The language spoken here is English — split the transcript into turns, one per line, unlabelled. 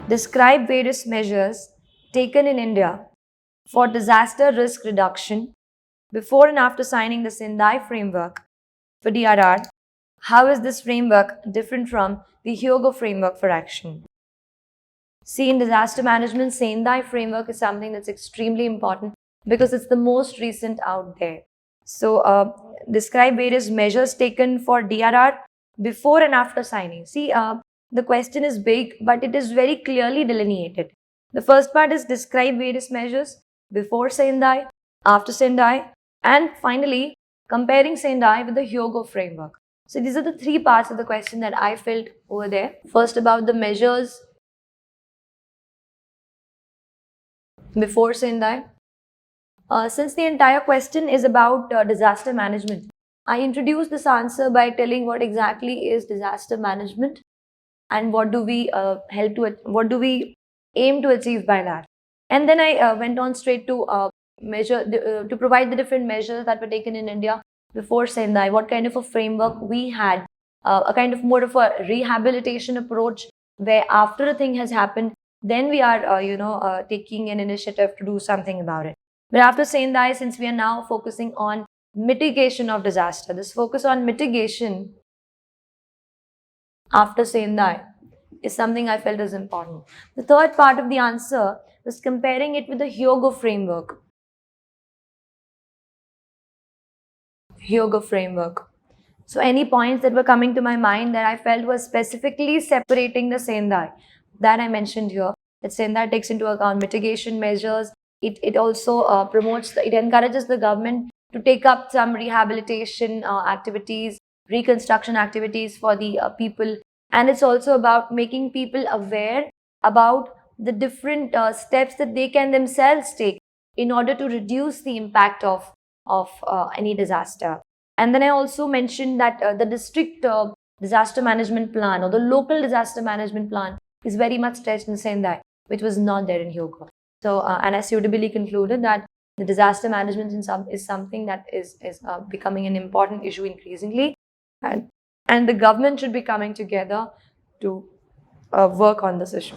Describe various measures taken in India for disaster risk reduction before and after signing the Sendai framework for DRR. How is this framework different from the Hyogo framework for action? See, in disaster management, Sendai framework is something that's extremely important because it's the most recent out there. So, describe various measures taken for DRR before and after signing. See, the question is big, but it is very clearly delineated. The first part is describe various measures before Sendai, after Sendai, and finally comparing Sendai with the Hyogo framework. So these are the three parts of the question that I felt over there. First, about the measures before Sendai. Since the entire question is about disaster management, I introduced this answer by telling what exactly is disaster management and what do we what do we aim to achieve by that. And then I went on straight to to provide the different measures that were taken in India before Sendai, what kind of a framework we had, a kind of more of a rehabilitation approach where after a thing has happened, then we are, taking an initiative to do something about it. But after Sendai, since we are now focusing on mitigation of disaster, this focus on mitigation after Sendai is something I felt is important. The third part of the answer was comparing it with the Hyogo framework. Hyogo framework. So any points that were coming to my mind that I felt was specifically separating the Sendai that I mentioned here. That Sendai takes into account mitigation measures. It also promotes, it encourages the government to take up some rehabilitation activities, reconstruction activities for the people. And it's also about making people aware about the different steps that they can themselves take in order to reduce the impact of any disaster. And then I also mentioned that the district disaster management plan or the local disaster management plan is very much stretched in Sendai, which was not there in Hyogo. So, and I suitably concluded that the disaster management is something that is becoming an important issue increasingly, and the government should be coming together to work on this issue.